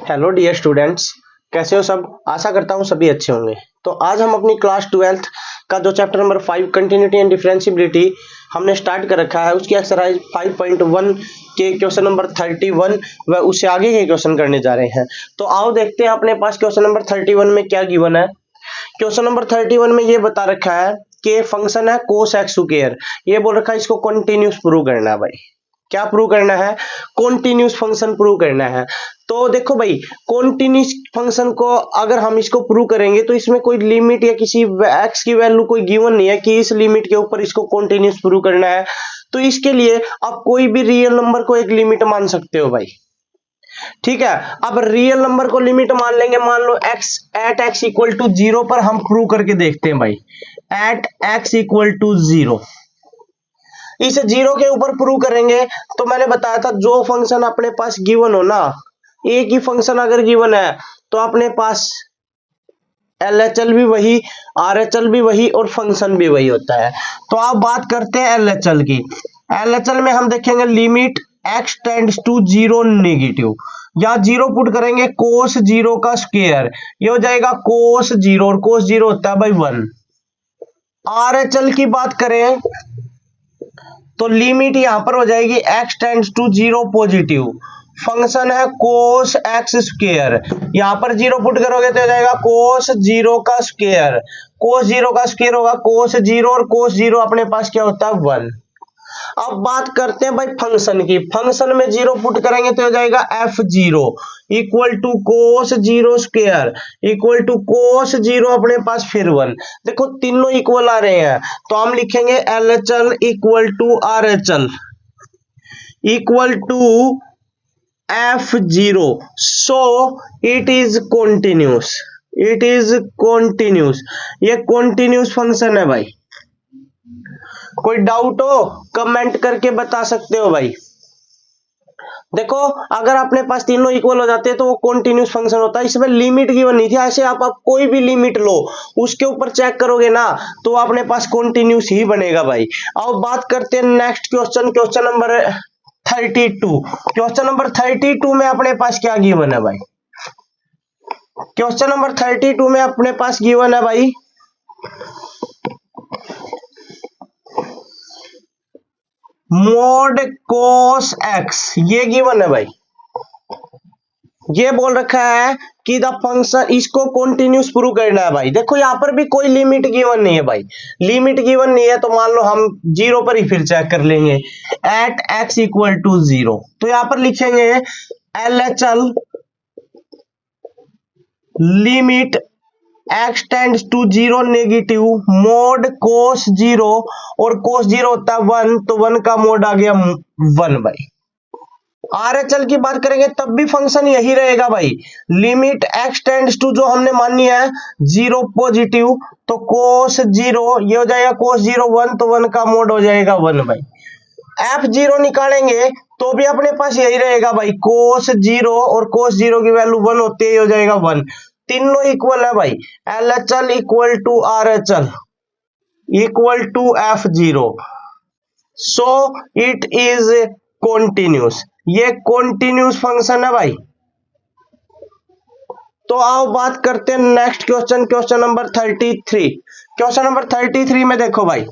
Hello dear students, कैसे हो सब। आशा करता हूँ सभी अच्छे होंगे। तो आज हम अपनी क्लास 12th का जो chapter number 5 continuity and differentiability हमने स्टार्ट कर रखा है, उसकी एक्सरसाइज 5.1 के क्वेश्चन नंबर 31 व उससे आगे के क्वेश्चन करने जा रहे हैं। तो आओ देखते हैं अपने पास क्वेश्चन नंबर 31 में क्या गिवन है। क्वेश्चन नंबर 31 में ये बता रखा है कि फंक्शन है कोस एक्स स्क्वायर। ये बोल रखा है इसको कंटिन्यूस प्रूव करना है भाई। क्या प्रूव करना है? कॉन्टिन्यूस फंक्शन प्रूव करना है। तो देखो भाई, कॉन्टिन्यूस फंक्शन को अगर हम इसको प्रूव करेंगे तो इसमें कोई लिमिट या किसी एक्स की वैल्यू कोई गिवन नहीं है कि इस लिमिट के ऊपर इसको कॉन्टिन्यूस प्रूव करना है। तो इसके लिए आप कोई भी रियल नंबर को एक लिमिट मान सकते हो भाई। ठीक है, अब रियल नंबर को लिमिट मान लेंगे। मान लो x at x equal to 0 पर हम प्रूव करके देखते हैं भाई। एट x इक्वल टू 0, इसे 0 के ऊपर प्रूव करेंगे। तो मैंने बताया था जो फंक्शन अपने पास गिवन हो ना, एक ही फंक्शन अगर गिवन है तो अपने पास LHL भी वही, RHL भी वही और फंक्शन भी वही होता है। तो आप बात करते हैं LHL की। LHL में हम देखेंगे limit x tends to 0 negative, या 0 पुट करेंगे कोस 0 का स्क्वायर, ये हो जाएगा कोस 0 और कोस 0 होता है भाई 1। RHL की बात करें तो लिमिट यहां पर हो जाएगी x tends to 0 positive, function है कोस एक्स स्क्वायर, यहां पर 0 पुट करोगे तो हो जाएगा कोस 0 का स्क्वायर। कोस 0 का स्क्वायर होगा कोस 0 और कोस 0 अपने पास क्या होता है 1। अब बात करते हैं भाई फंक्शन की। फंक्शन में 0 पुट करेंगे तो हो जाएगा f0 equal to cos 0 square equal to cos 0 अपने पास फिर 1। देखो तीनों इक्वल आ रहे हैं तो हम लिखेंगे LHL equal to RHL equal to f0, so it is continuous, it is continuous। ये continuous फंक्शन है भाई। कोई डाउट हो कमेंट करके बता सकते हो भाई। देखो अगर अपने पास तीनों इक्वल हो जाते हैं तो वो कॉन्टिन्यूस फंक्शन होता है। इसमें लिमिट गिवन नहीं थी। ऐसे आप कोई भी लिमिट लो, उसके ऊपर चेक करोगे ना तो अपने पास कॉन्टिन्यूस ही बनेगा भाई। अब बात करते हैं next question, question number 32। Question number 32 में अपने पास क्या गिवन है भाई? क्वेश्चन नंबर 32 में अपने पास गिवन है भाई मोड कोस एक्स, ये गिवन है भाई। ये बोल रखा है कि द फंक्शन, इसको कॉन्टिन्यूस प्रूव करना है भाई। देखो यहां पर भी कोई लिमिट गिवन नहीं है भाई। लिमिट गिवन नहीं है तो मान लो हम 0 पर ही फिर चेक कर लेंगे। एट x इक्वल टू 0, तो यहां पर लिखेंगे LHL limit x tends to 0 negative mod cos 0, और कोस 0 होता है 1, तो 1 का मोड आ गया 1 भाई। RHL की बात करेंगे तब भी फंक्शन यही रहेगा भाई। लिमिट x टेंड्स टू जो हमने मानी है 0 पॉजिटिव, तो कोस 0 ये हो जाएगा कोस 0 1, तो 1 का मोड हो जाएगा 1 भाई। f0 निकालेंगे तो भी अपने पास यही रहेगा भाई, कोस 0 और कोस 0 की वैल्यू 1 होती है, हो जाएगा 1। तीनों इक्वल है भाई। LHL equal to RHL equal to f0, so it is continuous. ये कॉन्टिन्यूस फंक्शन है भाई। तो आओ बात करते हैं next question, question number 33। Question number 33 में देखो भाई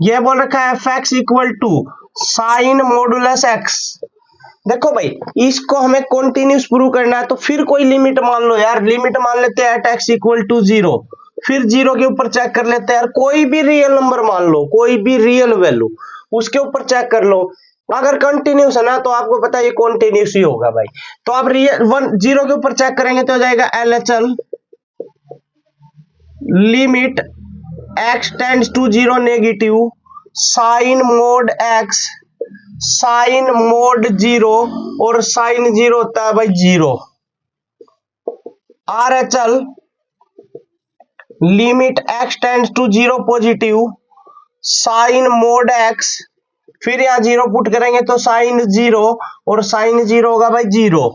ये बोल रखा है fx equal to sine modulus x। देखो भाई इसको हमें कॉन्टिन्यूस प्रूव करना है तो फिर कोई लिमिट मान लो यार। लिमिट मान लेते हैं एट x इक्वल टू 0, फिर 0 के ऊपर चेक कर लेते हैं यार। कोई भी रियल नंबर मान लो, कोई भी रियल वैल्यू, उसके ऊपर चेक कर लो। अगर कंटिन्यूस है ना तो आपको पता है ये कंटिन्यूस ही होगा भाई। तो आप रियल 0 के ऊपर चेक करेंगे तो हो जाएगा LHL limit x tends to 0 negative sine mod x sine mod 0, और साइन 0 होता है भाई 0। RHL limit x tends to 0 positive sine mod x, फिर यहां 0 पुट करेंगे तो साइन 0 और साइन 0 होगा भाई 0।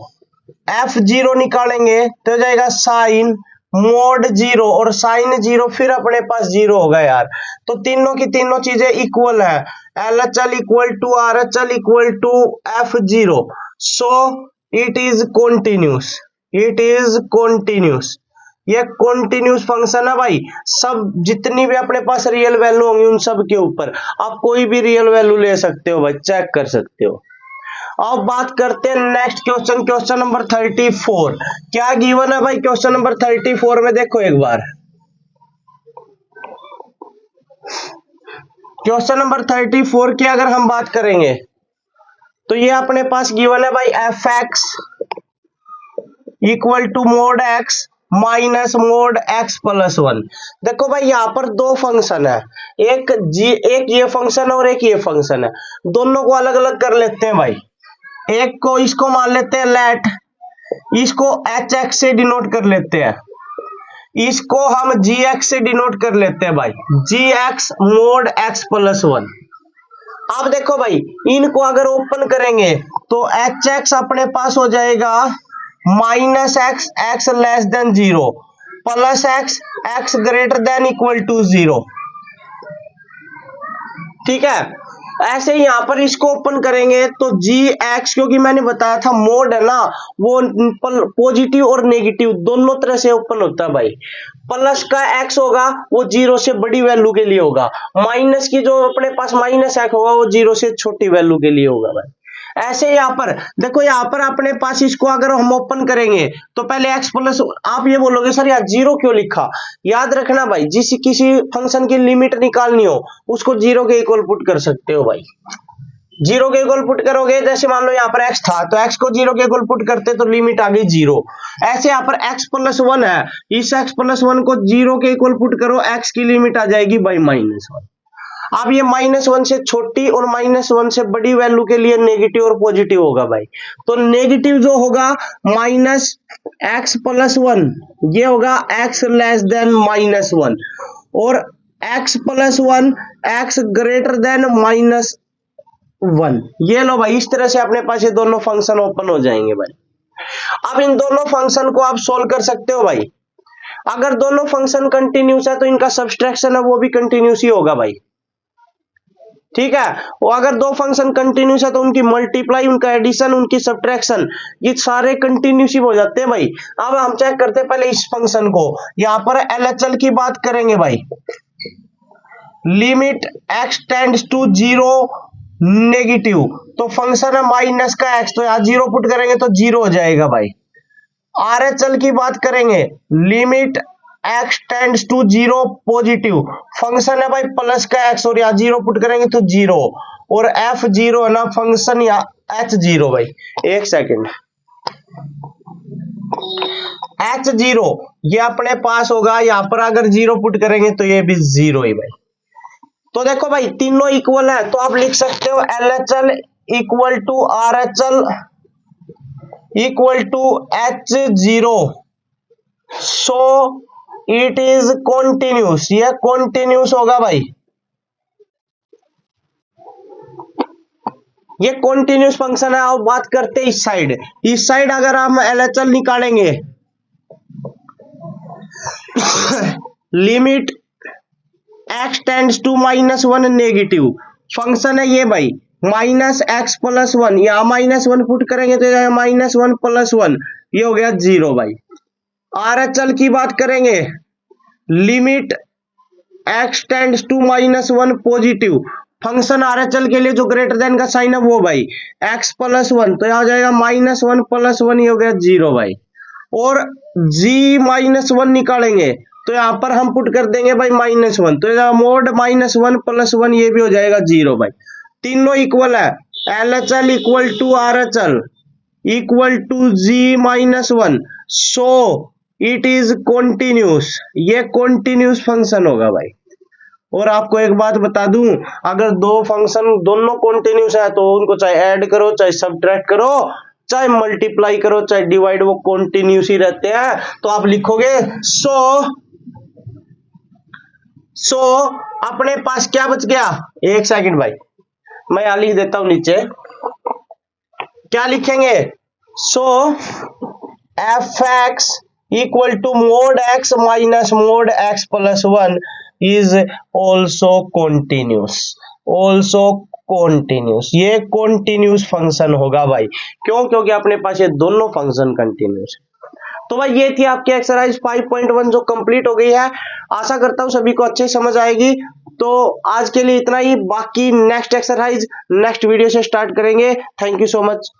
f0 निकालेंगे तो हो जाएगा साइन मोड जीरो और साइन जीरो, फिर अपने पास जीरो होगा यार। तो तीनों की तीनों चीजें इक्वल है, LHL equal to RHL equal to F0, so it is continuous, it is continuous. ये कॉन्टिन्यूस फंक्शन है भाई, सब जितनी भी अपने पास रियल वैल्यू होंगी उन सब के ऊपर आप कोई भी रियल वैल्यू ले सकते हो भाई, चेक कर सकते हो। अब बात करते हैं नेक्स्ट क्वेश्चन, क्वेश्चन नंबर 34। क्या गिवन है भाई क्वेश्चन नंबर 34 में? देखो एक बार क्वेश्चन नंबर 34 की अगर हम बात करेंगे तो ये अपने पास गिवन है भाई fx equal to mod x minus mod x plus 1। देखो भाई यहाँ पर दो फंक्शन है, एक ये फंक्शन है और एक ये फंक्शन है, दोनों को अलग अलग कर लेते हैं भाई। एक को इसको मान लेते हैं लेट, इसको hx से डिनोट कर लेते हैं, इसको हम gx से डिनोट कर लेते हैं भाई, gx मोड x प्लस 1। अब देखो भाई इनको अगर ओपन करेंगे तो hx अपने पास हो जाएगा minus x x less than zero plus x x greater than equal to zero, ठीक है। ऐसे ही यहां पर इसको ओपन करेंगे तो जी एक्स, क्योंकि मैंने बताया था मोड है ना वो पॉजिटिव और नेगेटिव दोनों तरह से ओपन होता है भाई। प्लस का एक्स होगा वो जीरो से बड़ी वैल्यू के लिए होगा, माइनस की जो अपने पास माइनस एक्स होगा वो जीरो से छोटी वैल्यू के लिए होगा भाई। ऐसे यहाँ पर देखो, यहाँ पर अपने पास इसको अगर हम ओपन करेंगे तो पहले x प्लस, आप ये बोलोगे सर यार जीरो क्यों लिखा? याद रखना भाई, जिस किसी फंक्शन की लिमिट निकालनी हो उसको जीरो के इक्वल पुट कर सकते हो भाई। जीरो के इक्वल पुट करोगे, जैसे मान लो यहाँ पर x था तो x को जीरो के इक्वल पुट करते तो लिमिट आ गई जीरो। ऐसे यहाँ पर x प्लस 1 है, इस x प्लस 1 को जीरो के इक्वल पुट करो, x की लिमिट आ जाएगी भाई -1। अब ये -1 से छोटी और -1 से बड़ी वैल्यू के लिए नेगेटिव और पॉजिटिव होगा भाई। तो नेगेटिव जो होगा माइनस एक्स प्लस 1 ये होगा x लेस देन -1 और x plus 1 x greater than -1। ये लो भाई, इस तरह से अपने पास ये दोनों फंक्शन ओपन हो जाएंगे भाई। अब इन दोनों फंक्शन को आप सोल्व कर सकते हो भाई। अगर दोनों फंक्शन कंटिन्यूस है तो इनका सब्सट्रैक्शन है वो भी कंटिन्यूस ही होगा भाई, ठीक है। और अगर दो फंक्शन कंटिन्यूस है तो उनकी मल्टीप्लाई, उनका एडिशन, उनकी सब्ट्रैक्शन, ये सारे कंटिन्यूस ही हो जाते हैं भाई। अब हम चेक करते हैं पहले इस फंक्शन को, यहां पर LHL की बात करेंगे भाई, limit x tends to zero negative, तो फंक्शन है माइनस का x, तो यहां जीरो पुट करेंगे तो जीरो हो जाएगा भाई। RHL की बात करेंगे, limit x tends to zero positive, function है भाई प्लस का x और यहाँ जीरो पुट करेंगे तो जीरो, और F0 है ना फंक्शन या H0 भाई। एक सेकेंड, H0 ये अपने पास होगा, यहाँ पर अगर जीरो पुट करेंगे तो ये भी जीरो ही भाई। तो देखो भाई तीनों इक्वल है तो आप लिख सकते हो LHL equal to RHL equal to H0, so it is continuous, ये कॉन्टिन्यूस होगा भाई, ये कॉन्टिन्यूस फंक्शन है। अब बात करते हैं इस साइड अगर हम LHL निकालेंगे limit x tends to -1 negative, function है ये भाई माइनस एक्स प्लस 1, यहाँ -1 पुट करेंगे तो -1 प्लस 1, ये हो गया जीरो भाई। RHL की बात करेंगे, limit x tends to -1 positive, function RHL के लिए जो ग्रेटर देन का साइन है वो भाई x प्लस 1, तो यहाँ हो जाएगा -1 प्लस 1, ये हो गया जीरो भाई। और g-1 निकालेंगे तो यहाँ पर हम पुट कर देंगे भाई -1, तो यहाँ मोड -1 प्लस 1, ये भी हो जाएगा जीरो भाई। तीनों इक्वल है, LHL equal to RHL equal to g-1, so it is continuous, ये कॉन्टिन्यूस फंक्शन होगा भाई। और आपको एक बात बता दूं, अगर दो फंक्शन दोनों कॉन्टिन्यूस है तो उनको चाहे ऐड करो, चाहे सब्ट्रैक्ट करो, चाहे मल्टीप्लाई करो, चाहे डिवाइड, वो कॉन्टिन्यूस ही रहते हैं। तो आप लिखोगे सो अपने पास क्या बच गया, एक सेकंड भाई मैं यहां लिख देता हूं नीचे, क्या लिखेंगे, so fx equal to mod x minus mod x plus 1 is also continuous, also continuous. ये कॉन्टिन्यूस फंक्शन होगा भाई, क्यों? क्योंकि अपने पास ये दोनों फंक्शन कंटिन्यूस है। तो भाई ये थी आपकी एक्सरसाइज 5.1 जो कंप्लीट हो गई है। आशा करता हूं सभी को अच्छे समझ आएगी। तो आज के लिए इतना ही, बाकी नेक्स्ट एक्सरसाइज नेक्स्ट वीडियो से स्टार्ट करेंगे। Thank you so much.